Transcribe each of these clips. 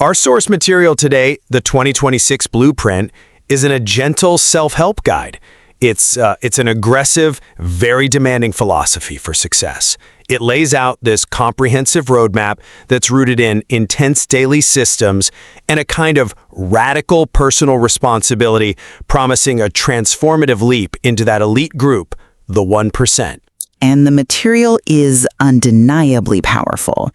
Our source material today, the 2026 Blueprint, isn't a gentle self-help guide. It's an aggressive, very demanding philosophy for success. It lays out this comprehensive roadmap that's rooted in intense daily systems and a kind of radical personal responsibility, promising a transformative leap into that elite group, the 1%. And the material is undeniably powerful.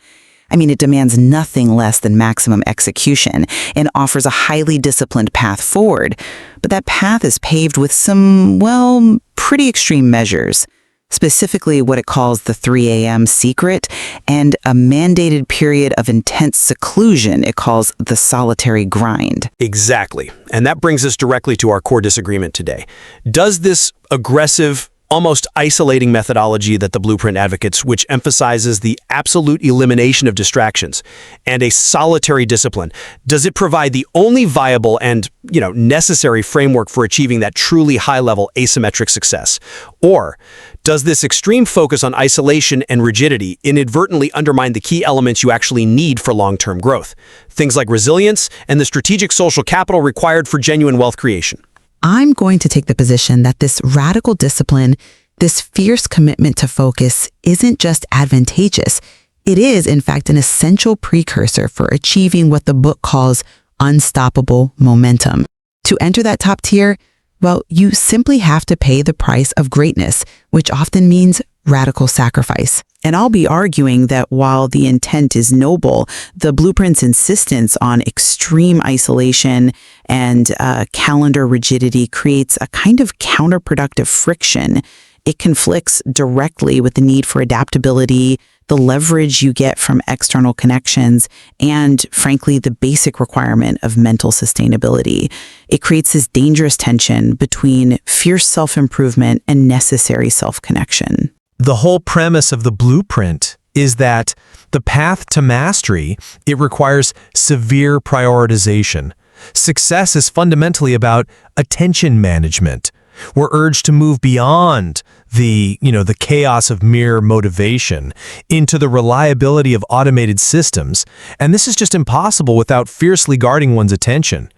I mean, it demands nothing less than maximum execution and offers a highly disciplined path forward. But that path is paved with some, well, pretty extreme measures. Specifically what it calls the 3 a.m. secret and a mandated period of intense seclusion it calls the solitary grind. Exactly. And that brings us directly to our core disagreement today. Does this aggressive, almost isolating methodology that the Blueprint advocates, which emphasizes the absolute elimination of distractions and a solitary discipline, does it provide the only viable and, necessary framework for achieving that truly high-level asymmetric success? Or does this extreme focus on isolation and rigidity inadvertently undermine the key elements you actually need for long-term growth? Things like resilience and the strategic social capital required for genuine wealth creation. I'm going to take the position that this radical discipline, this fierce commitment to focus, isn't just advantageous. It is, in fact, an essential precursor for achieving what the book calls unstoppable momentum. To enter that top tier, well, you simply have to pay the price of greatness, which often means radical sacrifice. And I'll be arguing that while the intent is noble, the Blueprint's insistence on extreme isolation and calendar rigidity creates a kind of counterproductive friction. It conflicts directly with the need for adaptability, the leverage you get from external connections, and frankly, the basic requirement of mental sustainability. It creates this dangerous tension between fierce self-improvement and necessary self-connection. The whole premise of the Blueprint is that the path to mastery, it requires severe prioritization. Success is fundamentally about attention management. We're urged to move beyond the chaos of mere motivation into the reliability of automated systems, and this is just impossible without fiercely guarding one's attention.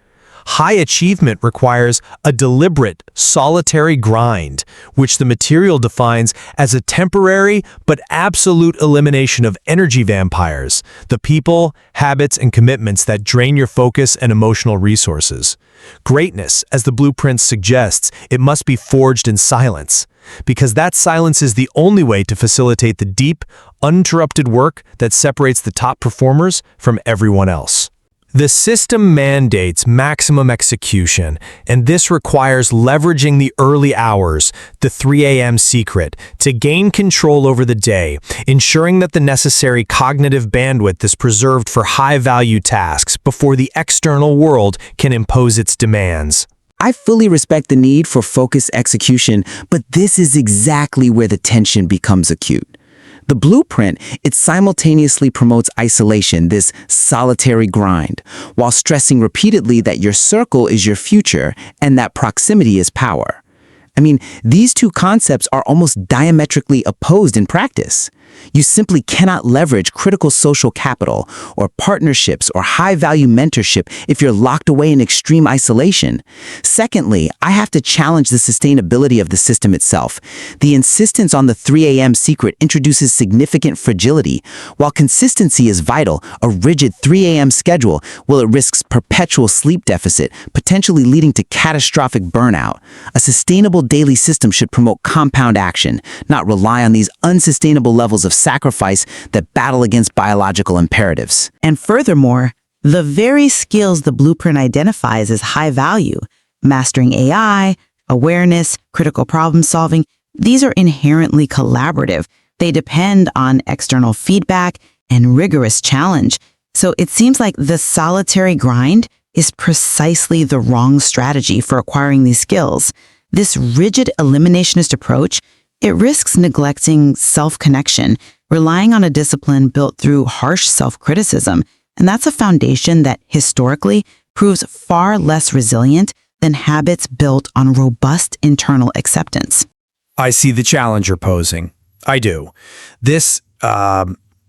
High achievement requires a deliberate, solitary grind, which the material defines as a temporary but absolute elimination of energy vampires, the people, habits, and commitments that drain your focus and emotional resources. Greatness, as the Blueprint suggests, it must be forged in silence, because that silence is the only way to facilitate the deep, uninterrupted work that separates the top performers from everyone else. The system mandates maximum execution, and this requires leveraging the early hours, the 3 a.m. secret, to gain control over the day, ensuring that the necessary cognitive bandwidth is preserved for high-value tasks before the external world can impose its demands. I fully respect the need for focused execution, but this is exactly where the tension becomes acute. The Blueprint, it simultaneously promotes isolation, this solitary grind, while stressing repeatedly that your circle is your future and that proximity is power. I mean, these two concepts are almost diametrically opposed in practice. You simply cannot leverage critical social capital or partnerships or high-value mentorship if you're locked away in extreme isolation. Secondly, I have to challenge the sustainability of the system itself. The insistence on the 3 a.m. secret introduces significant fragility. While consistency is vital, a rigid 3 a.m. schedule, well, it risks perpetual sleep deficit, potentially leading to catastrophic burnout. A sustainable daily system should promote compound action, not rely on these unsustainable levels of sacrifice that battle against biological imperatives. And furthermore, the very skills the Blueprint identifies as high value, mastering AI, awareness, critical problem solving, these are inherently collaborative. They depend on external feedback and rigorous challenge. So it seems like the solitary grind is precisely the wrong strategy for acquiring these skills. This rigid eliminationist approach, it risks neglecting self-connection, relying on a discipline built through harsh self-criticism, and that's a foundation that historically proves far less resilient than habits built on robust internal acceptance. I see the challenge you're posing. I do. This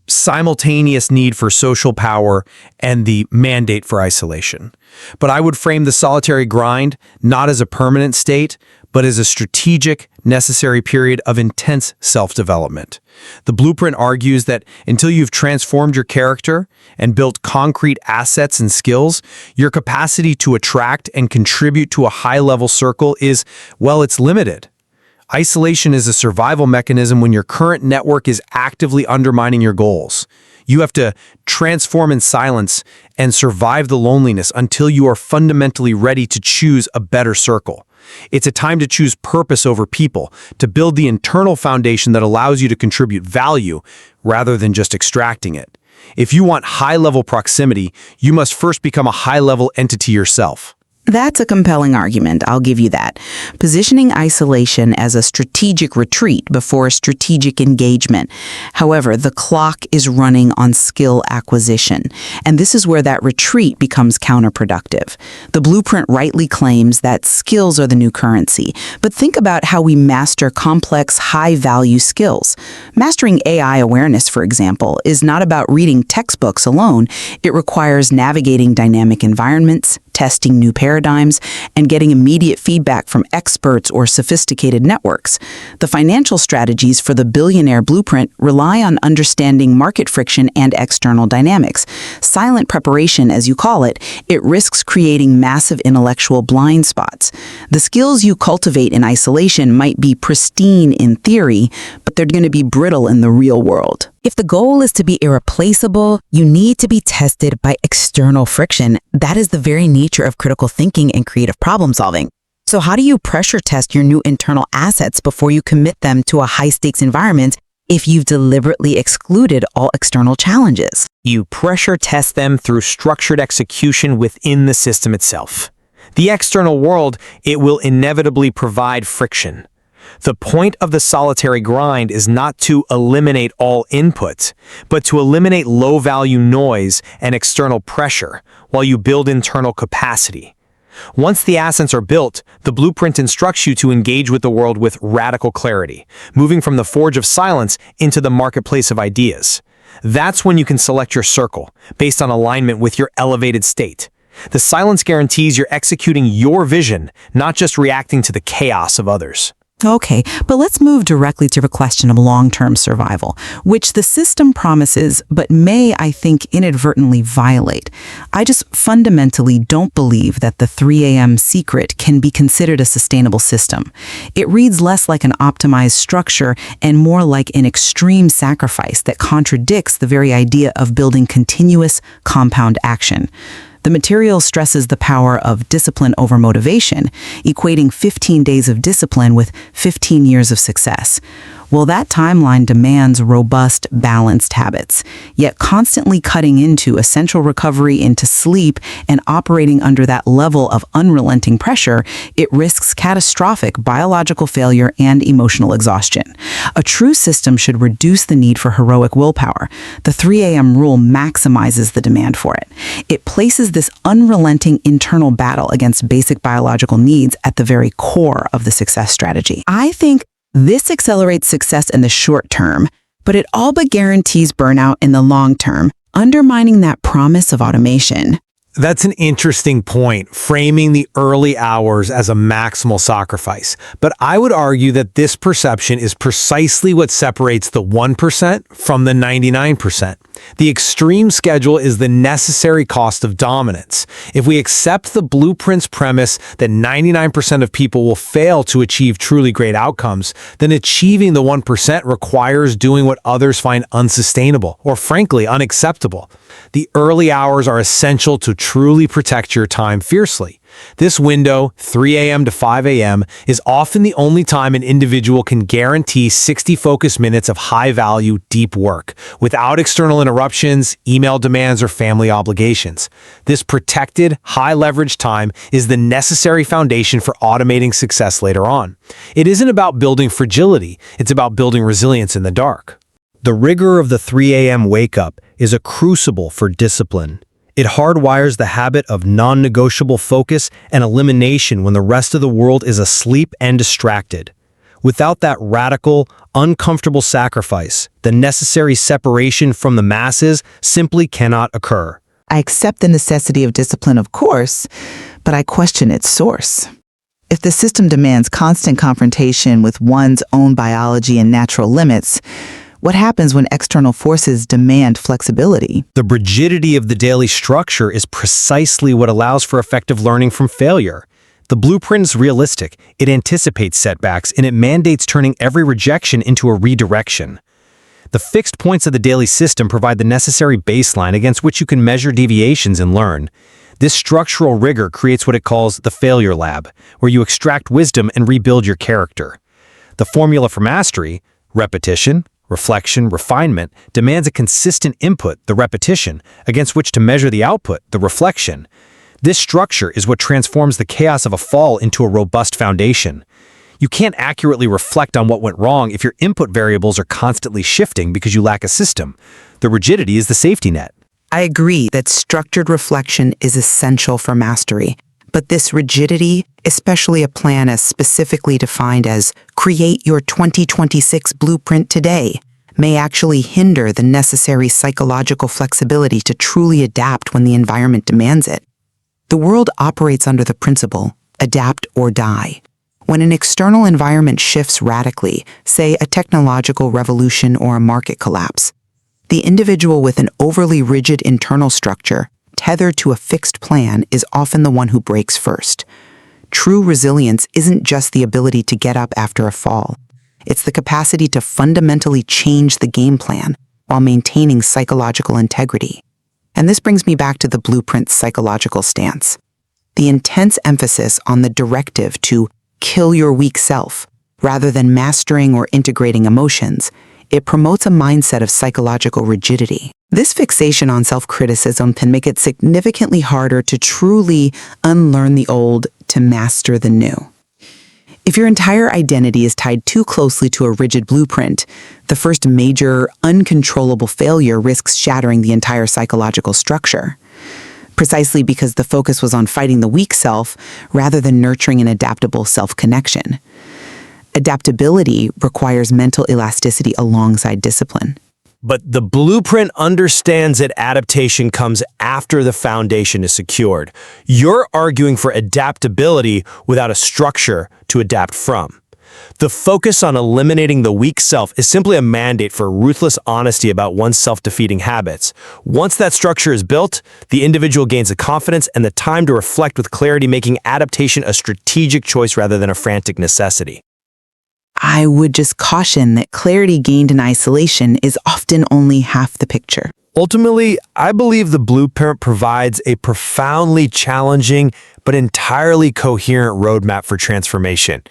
simultaneous need for social power and the mandate for isolation. But I would frame the solitary grind not as a permanent state, but as a strategic, necessary period of intense self-development. The blueprint argues that until you've transformed your character and built concrete assets and skills, your capacity to attract and contribute to a high-level circle is, well, it's limited. Isolation is a survival mechanism when your current network is actively undermining your goals. You have to transform in silence and survive the loneliness until you are fundamentally ready to choose a better circle. It's a time to choose purpose over people, to build the internal foundation that allows you to contribute value rather than just extracting it. If you want high-level proximity, you must first become a high-level entity yourself. That's a compelling argument, I'll give you that. Positioning isolation as a strategic retreat before strategic engagement. However, the clock is running on skill acquisition, and this is where that retreat becomes counterproductive. The blueprint rightly claims that skills are the new currency, but think about how we master complex, high-value skills. Mastering AI awareness, for example, is not about reading textbooks alone. It requires navigating dynamic environments, testing new paradigms, and getting immediate feedback from experts or sophisticated networks. The financial strategies for the billionaire blueprint rely on understanding market friction and external dynamics. Silent preparation, as you call it, it risks creating massive intellectual blind spots. The skills you cultivate in isolation might be pristine in theory, but they're going to be brittle in the real world. If the goal is to be irreplaceable, you need to be tested by external friction. That is the very nature of critical thinking and creative problem solving. So how do you pressure test your new internal assets before you commit them to a high-stakes environment if you've deliberately excluded all external challenges? You pressure test them through structured execution within the system itself. The external world, it will inevitably provide friction. The point of the solitary grind is not to eliminate all inputs, but to eliminate low-value noise and external pressure while you build internal capacity. Once the assets are built, the blueprint instructs you to engage with the world with radical clarity, moving from the forge of silence into the marketplace of ideas. That's when you can select your circle, based on alignment with your elevated state. The silence guarantees you're executing your vision, not just reacting to the chaos of others. Okay, but let's move directly to the question of long-term survival, which the system promises but may, I think, inadvertently violate. I just fundamentally don't believe that the 3 a.m. secret can be considered a sustainable system. It reads less like an optimized structure and more like an extreme sacrifice that contradicts the very idea of building continuous compound action. The material stresses the power of discipline over motivation, equating 15 days of discipline with 15 years of success. Well, that timeline demands robust, balanced habits, yet constantly cutting into essential recovery into sleep and operating under that level of unrelenting pressure, it risks catastrophic biological failure and emotional exhaustion. A true system should reduce the need for heroic willpower. The 3 a.m. rule maximizes the demand for it. It places this unrelenting internal battle against basic biological needs at the very core of the success strategy. I think this accelerates success in the short term, but it all but guarantees burnout in the long term, undermining that promise of automation. That's an interesting point, framing the early hours as a maximal sacrifice. But I would argue that this perception is precisely what separates the 1% from the 99%. The extreme schedule is the necessary cost of dominance. If we accept the blueprint's premise that 99% of people will fail to achieve truly great outcomes, then achieving the 1% requires doing what others find unsustainable or, frankly, unacceptable. The early hours are essential to truly protect your time fiercely. This window, 3 a.m. to 5 a.m., is often the only time an individual can guarantee 60 focus minutes of high-value, deep work, without external interruptions, email demands, or family obligations. This protected, high-leverage time is the necessary foundation for automating success later on. It isn't about building fragility, it's about building resilience in the dark. The rigor of the 3 a.m. wake-up is a crucible for discipline. It hardwires the habit of non-negotiable focus and elimination when the rest of the world is asleep and distracted. Without that radical, uncomfortable sacrifice, the necessary separation from the masses simply cannot occur. I accept the necessity of discipline, of course, but I question its source. If the system demands constant confrontation with one's own biology and natural limits, what happens when external forces demand flexibility? The rigidity of the daily structure is precisely what allows for effective learning from failure. The blueprint is realistic, it anticipates setbacks, and it mandates turning every rejection into a redirection. The fixed points of the daily system provide the necessary baseline against which you can measure deviations and learn. This structural rigor creates what it calls the failure lab, where you extract wisdom and rebuild your character. The formula for mastery, repetition, reflection, refinement, demands a consistent input, the repetition, against which to measure the output, the reflection. This structure is what transforms the chaos of a fall into a robust foundation. You can't accurately reflect on what went wrong if your input variables are constantly shifting because you lack a system. The rigidity is the safety net. I agree that structured reflection is essential for mastery, but this rigidity, especially a plan as specifically defined as create your 2026 blueprint today, may actually hinder the necessary psychological flexibility to truly adapt when the environment demands it. The world operates under the principle, adapt or die. When an external environment shifts radically, say a technological revolution or a market collapse, the individual with an overly rigid internal structure, tethered to a fixed plan, is often the one who breaks first. True resilience isn't just the ability to get up after a fall. It's the capacity to fundamentally change the game plan while maintaining psychological integrity. And this brings me back to the blueprint's psychological stance. The intense emphasis on the directive to kill your weak self, rather than mastering or integrating emotions, it promotes a mindset of psychological rigidity. This fixation on self-criticism can make it significantly harder to truly unlearn the old to master the new. If your entire identity is tied too closely to a rigid blueprint, the first major, uncontrollable failure risks shattering the entire psychological structure. Precisely because the focus was on fighting the weak self rather than nurturing an adaptable self-connection. Adaptability requires mental elasticity alongside discipline. But the blueprint understands that adaptation comes after the foundation is secured. You're arguing for adaptability without a structure to adapt from. The focus on eliminating the weak self is simply a mandate for ruthless honesty about one's self-defeating habits. Once that structure is built, the individual gains the confidence and the time to reflect with clarity, making adaptation a strategic choice rather than a frantic necessity. I would just caution that clarity gained in isolation is often only half the picture. Ultimately, I believe the blueprint provides a profoundly challenging but entirely coherent roadmap for transformation.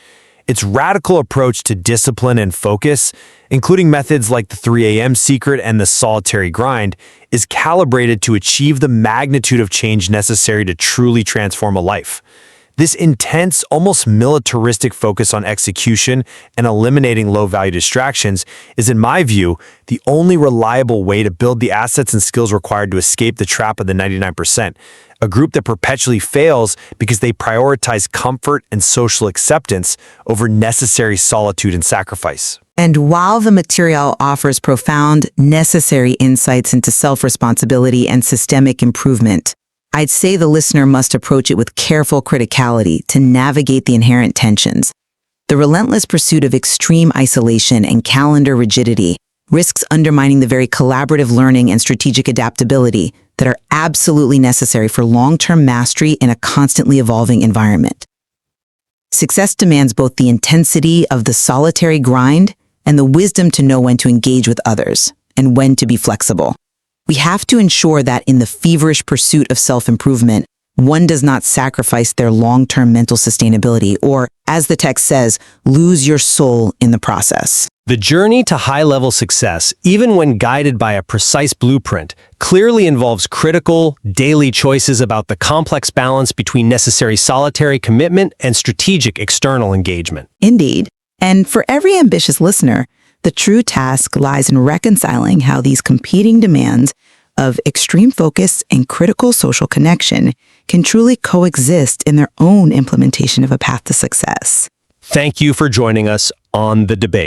Its radical approach to discipline and focus, including methods like the 3 a.m. secret and the solitary grind, is calibrated to achieve the magnitude of change necessary to truly transform a life. This intense, almost militaristic focus on execution and eliminating low-value distractions is, in my view, the only reliable way to build the assets and skills required to escape the trap of the 99%, a group that perpetually fails because they prioritize comfort and social acceptance over necessary solitude and sacrifice. And while the material offers profound, necessary insights into self-responsibility and systemic improvement, I'd say the listener must approach it with careful criticality to navigate the inherent tensions. The relentless pursuit of extreme isolation and calendar rigidity risks undermining the very collaborative learning and strategic adaptability that are absolutely necessary for long-term mastery in a constantly evolving environment. Success demands both the intensity of the solitary grind and the wisdom to know when to engage with others and when to be flexible. We have to ensure that in the feverish pursuit of self-improvement, one does not sacrifice their long-term mental sustainability or, as the text says, lose your soul in the process. The journey to high-level success, even when guided by a precise blueprint, clearly involves critical, daily choices about the complex balance between necessary solitary commitment and strategic external engagement. Indeed. And for every ambitious listener, the true task lies in reconciling how these competing demands of extreme focus and critical social connection can truly coexist in their own implementation of a path to success. Thank you for joining us on The Debate.